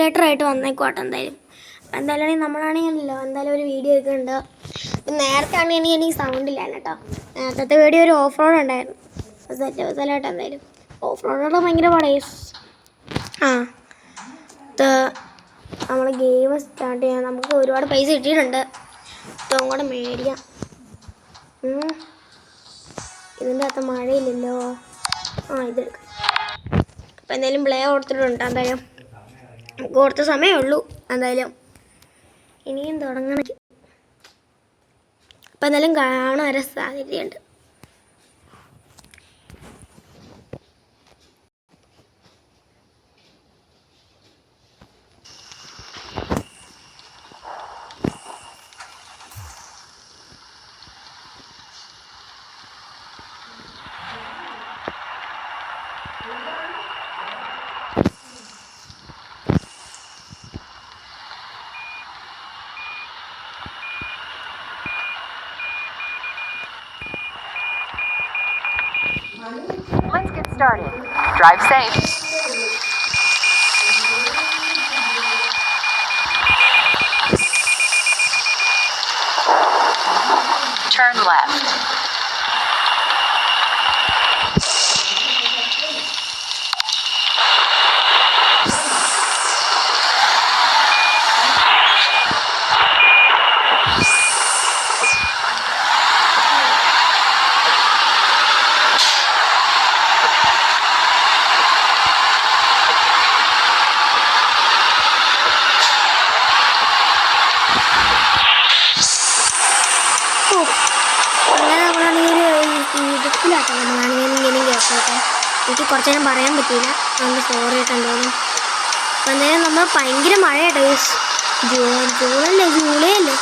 ായിട്ട് വന്നേക്കോട്ടെ എന്തായാലും. എന്തായാലും നമ്മളാണെങ്കിലല്ലോ എന്തായാലും ഒരു വീഡിയോ ഒക്കെ ഉണ്ട്. നേരത്തെ ആണെങ്കിൽ എനിക്ക് സൗണ്ട് ഇല്ലായിരുന്നു കേട്ടോ. നേരത്തെ വീഡിയോ ഒരു ഓഫ് റോഡ് ഉണ്ടായിരുന്നു. സെറ്റായിട്ട് എന്തായാലും ഓഫ് റോഡോടെ ഭയങ്കര പാടായി. നമ്മൾ ഗെയിം സ്റ്റാർട്ട് ചെയ്യാൻ നമുക്ക് ഒരുപാട് പൈസ കിട്ടിയിട്ടുണ്ട്. ഏറ്റവും കൂടെ മേടിക്കാം. ഇതിൻ്റെ അകത്ത് മഴയില്ലല്ലോ. ഇതെടുക്കാം. അപ്പം എന്തായാലും പ്ലേ കൊടുത്തിട്ടുണ്ട്. എന്തായാലും നമുക്ക് കുറച്ച് സമയമേ ഉള്ളൂ. എന്തായാലും ഇനിയും തുടങ്ങണം. അപ്പം എന്തായാലും കാണാൻ വരെ സാധ്യതയുണ്ട്. Let's get started. Drive safe. Turn left. എനിക്ക് കുറച്ച് നേരം പറയാൻ പറ്റിയില്ല. നമുക്ക് സോറി ആയിട്ട് എന്തായാലും. അപ്പം എന്തായാലും നമ്മൾ ഭയങ്കര മഴയാട്ടോ. ജൂണല്ലേ, ജൂലൈ അല്ലേ,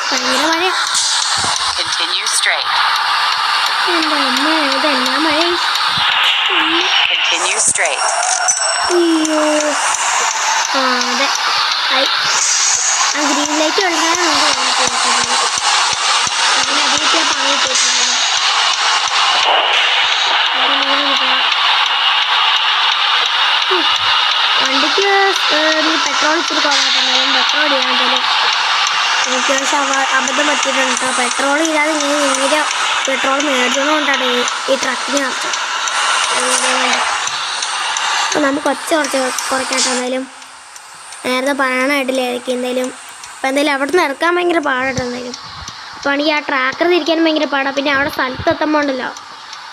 ഭയങ്കര മഴ. എൻ്റെ അമ്മ, ഇതെല്ലാം മഴ. അയ്യോ, അതെ. ഗ്രീൻ ലൈറ്റ് ഉണ്ടായിരുന്നു. അതിലേക്ക് പണി പോയിട്ടുണ്ട്. വണ്ടിക്ക് പെട്രോൾ ഇച്ചിരി കുറവായിട്ടുണ്ടാലും പെട്രോൾ ഇടാണ്ടെങ്കിലും എനിക്ക് അബദ്ധം പറ്റിയിട്ടുണ്ട് കേട്ടോ. പെട്രോൾ ഇല്ലാതെ ഞാൻ ഇങ്ങനെ പെട്രോൾ മേടിച്ചതുകൊണ്ടാണ് ഈ ട്രക്കിന് നടത്തുന്നത്. അപ്പോൾ നമുക്ക് കുറച്ച് കുറയ്ക്കാട്ടോ. എന്തായാലും നേരത്തെ പറയാനായിട്ടില്ലായിരിക്കും എന്തായാലും. അപ്പോൾ എന്തായാലും അവിടെ നിന്ന് ഇറക്കാൻ ഭയങ്കര പാടാട്ടോ. എന്തായാലും അപ്പോൾ ആണെങ്കിൽ ആ ട്രാക്കർ തിരിക്കാനും ഭയങ്കര പാടാണ്. പിന്നെ അവിടെ സ്ഥലത്ത് എത്തുമ്പോൾ ഉണ്ടല്ലോ,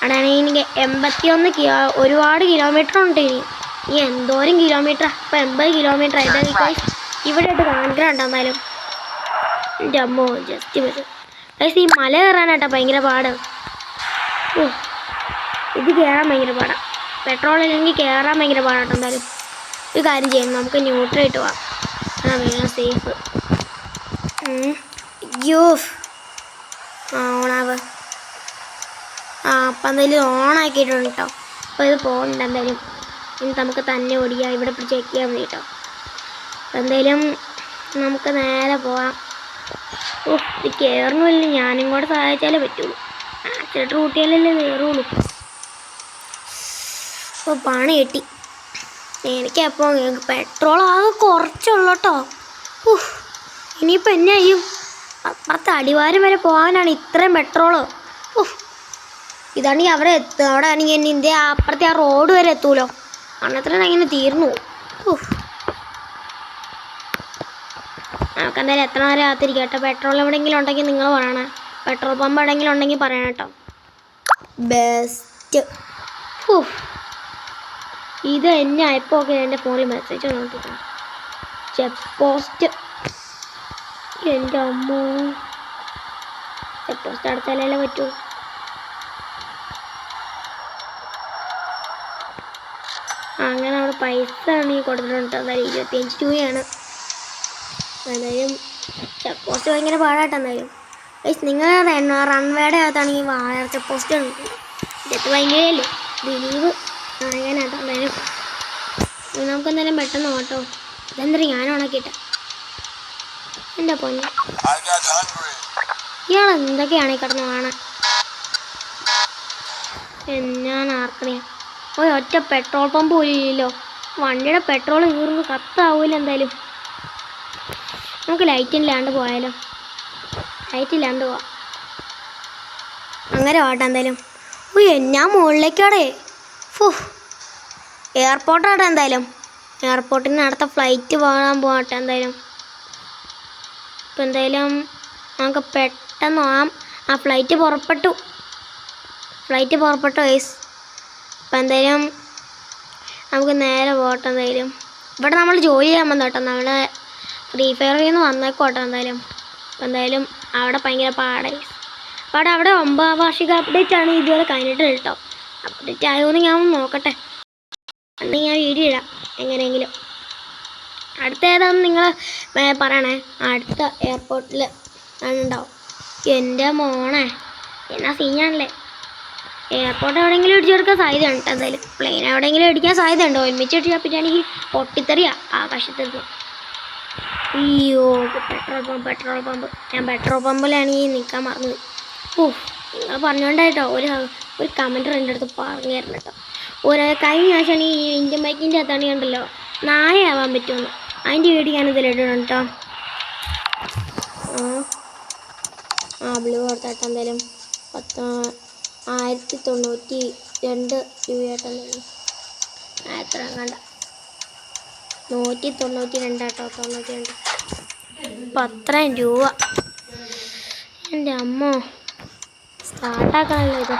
അവിടെയാണെങ്കിൽ എനിക്ക് 81 ഒരുപാട് കിലോമീറ്റർ ഉണ്ട്. ഇനി എന്തോരം കിലോമീറ്റർ, അപ്പോൾ 80 കിലോമീറ്റർ ആയിട്ട് ഇവിടെ ആയിട്ട് കാണിക്കണുണ്ട്. എന്നാലും എൻ്റെ അമ്മോ, ജസ്റ്റ് വരും. ഈ മല കയറാനായിട്ടാ ഭയങ്കര പാട്. ഇത് കയറാൻ ഭയങ്കര പാടാണ്. പെട്രോൾ ഇല്ലെങ്കിൽ കയറാൻ ഭയങ്കര പാടാട്ടോ. എന്തായാലും ഒരു കാര്യം ചെയ്യണം, നമുക്ക് ന്യൂട്രലായിട്ട് പോവാം. വേണം സേഫ്. അയ്യോ, ഓണാവ്. അപ്പം എന്തായാലും ഓണാക്കിയിട്ടുണ്ട് കേട്ടോ. അപ്പോൾ ഇത് പോകുന്നുണ്ട്. എന്തായാലും ഇനി നമുക്ക് തന്നെ ഓടിക്കാം. ഇവിടെ പിടിച്ച് വയ്ക്കാൻ മതി കേട്ടോ. അപ്പം എന്തായാലും നമുക്ക് നേരെ പോവാം. ഇത് കയറണമില്ല, ഞാനും കൂടെ സഹായിച്ചാലേ പറ്റുള്ളൂ. ആക്സിലേറ്റർ കൂട്ടിയാലല്ലേ കയറുള്ളൂ. അപ്പോൾ പണി കിട്ടി എനിക്കപ്പോൾ. പെട്രോൾ ആകെ കുറച്ചുള്ളൂ കേട്ടോ. ഇനിയിപ്പോൾ എന്നെ ചെയ്യും? അപ്പുറത്തെ അടിവാരം വരെ പോകാനാണ് ഇത്രയും പെട്രോള്. ഇതാണെങ്കിൽ അവിടെ അവിടെ ആണെങ്കിൽ എന്നെ ഇന്ത്യ അപ്പുറത്തെ ആ റോഡ് വരെ എത്തൂലോ. അന്നത്രയും അങ്ങനെ തീർന്നു. നമുക്ക് എന്തായാലും എത്ര നേരം കാത്തിരിക്കാം കേട്ടോ. പെട്രോൾ എവിടെയെങ്കിലും ഉണ്ടെങ്കിൽ നിങ്ങൾ പറയണേ. പെട്രോൾ പമ്പ് എവിടെയെങ്കിലും ഉണ്ടെങ്കിൽ പറയണം കേട്ടോ. ബെസ്റ്റ്. ഇത് എന്നെ ഇപ്പോൾ ഒക്കെ എൻ്റെ ഫോണിൽ മെസ്സേജ് നോക്കിട്ടോ. Check post. എൻ്റെ അമ്മോ, ചെക്ക് പോസ്റ്റ് അടച്ചാലല്ലേ പറ്റൂ. അങ്ങനെ അവിടെ പൈസ ആണെങ്കിൽ കൊടുത്തിട്ടുണ്ട്. എന്തായാലും 25 രൂപയാണ്. എന്തായാലും ചെക്ക് പോസ്റ്റ് ഭയങ്കര പാടാട്ടോ. എന്തായാലും നിങ്ങളുടെ റൺവേയുടെ അകത്താണെങ്കിൽ വാഴ ചെക്ക് പോസ്റ്റ് ഉണ്ട്. ഇതൊക്കെ ഭയങ്കരല്ലേ ദിലീപ് നായകനാട്ടോ. എന്തായാലും നമുക്ക് എന്തായാലും പെട്ടെന്ന് ഓട്ടോ. ഇതെന്താ ഞാൻ ഉണക്കിട്ടെ. എൻ്റെ പൊന്നെ, ഇയാൾ എന്തൊക്കെയാണ് ഈ കിടന്ന് കാണാൻ. ഞാൻ ആർക്കണിയാ. ഒറ്റ പെട്രോൾ പമ്പ് പോലും ഇല്ലല്ലോ. വണ്ടിയുടെ പെട്രോൾ തീർന്ന് കത്താവൂല എന്തായാലും. നമുക്ക് ലൈറ്റ് ഇല്ലാണ്ട് പോയാലോ? ലൈറ്റ് ഇല്ലാണ്ട് പോവാം. അങ്ങനെ പോട്ടെ എന്തായാലും. ഞാൻ മുകളിലേക്കാടേ. എയർപോർട്ടാട്ടെ എന്തായാലും. എയർപോർട്ടിൽ നിന്ന് അടുത്ത ഫ്ലൈറ്റ് പോകാൻ പോകട്ടെ എന്തായാലും. ഇപ്പം എന്തായാലും നമുക്ക് പെട്ടെന്ന് ആ ഫ്ലൈറ്റ് പുറപ്പെട്ടു ഗൈസ്. അപ്പം എന്തായാലും നമുക്ക് നേരെ പോകട്ടെ എന്തായാലും. ഇവിടെ നമ്മൾ ജോലി ചെയ്യാൻ വന്നു കേട്ടോ. നമ്മൾ ഫ്രീ ഫയറിൽ നിന്ന് വന്നേക്കോട്ടെ എന്തായാലും. അപ്പം എന്തായാലും അവിടെ ഭയങ്കര പാടായി. അപ്പോൾ അവിടെ 9ാം വാർഷിക അപ്ഡേറ്റ് ആണ് ഇതുവരെ കഴിഞ്ഞിട്ട് കേട്ടോ. അപ്ഡേറ്റ് ആയോന്ന് ഞാൻ നോക്കട്ടെ. അല്ലെങ്കിൽ ഞാൻ വീഡിയോ ഇടാം എങ്ങനെയെങ്കിലും. അടുത്ത ഏതാണെന്ന് നിങ്ങൾ പറയണേ. അടുത്ത എയർപോർട്ടിൽ ഉണ്ടാവും. എൻ്റെ മോനെ എന്നാ സീനാണല്ലേ. എയർപോർട്ട് എവിടെയെങ്കിലും ഇടിച്ചെടുക്കാൻ സാധ്യതയുണ്ട് കേട്ടോ. എന്തായാലും പ്ലെയിൻ എവിടെയെങ്കിലും ഇടിക്കാൻ സാധ്യതയുണ്ടോ? ഒരുമിച്ച് ഇടിച്ചാൽ പിന്നെ എനിക്ക് പൊട്ടിത്തെറിയാ ആകാശത്തേക്ക്. അയ്യോ പെട്രോൾ പമ്പ്. ഞാൻ പെട്രോൾ പമ്പിലാണ് ഈ നിൽക്കാൻ മറന്നത്. നിങ്ങൾ പറഞ്ഞുകൊണ്ടായിട്ടോ ഒരു കമൻറ്റർ എൻ്റെ അടുത്ത് പറഞ്ഞു തരണം കേട്ടോ. കഴിഞ്ഞ ആഴ്ചയാണ് ഈ ഇന്ത്യൻ ബൈക്കിൻ്റെ അകത്താണ് കണ്ടല്ലോ നായയാവാൻ പറ്റുമെന്ന്. അതിൻ്റെ വീഡിയോ ഞാൻ ഇതിലിടണം കേട്ടോ. ബ്ലൂ കൊടുത്താട്ടോ എന്തായാലും 1092 രൂപയായിട്ടെന്തായാലും എത്ര കണ്ട 192 കേട്ടോ. 92 10,000 രൂപ. എൻ്റെ അമ്മ സ്റ്റാർട്ടാക്കണമല്ലോ ഇത്.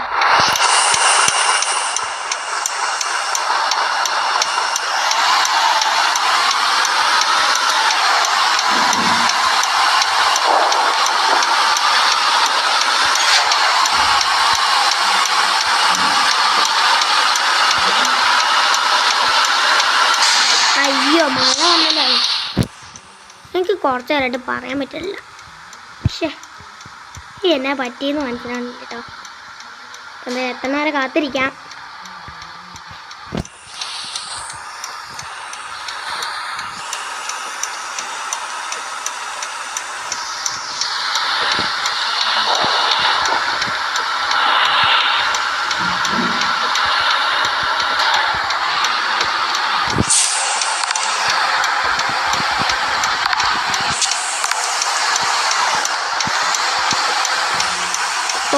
അയ്യോ മഴ വന്നല്ലോ. എനിക്ക് കുറച്ച് നേരമായിട്ട് പറയാൻ പറ്റില്ല. പക്ഷേ എന്നാ പറ്റിയെന്ന് മനസ്സിലാവുന്നില്ല കേട്ടോ. എന്താ എത്ര നേരം കാത്തിരിക്കാം.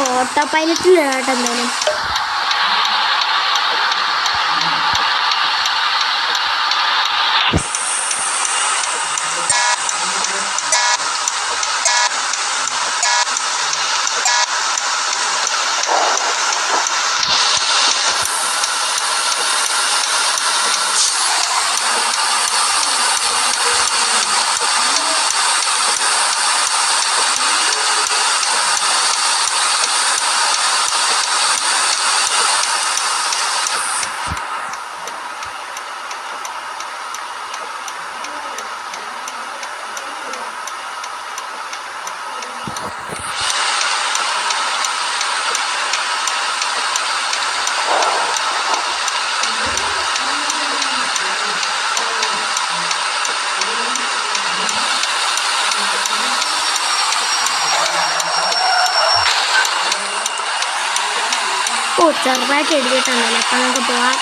ഓട്ടോ പൈലറ്റിൽ കേട്ടോ എന്തായാലും. ചെറുതായിട്ട് എഴുതിയിട്ടുണ്ടല്ലോ. അപ്പം നമുക്ക് പോവാം.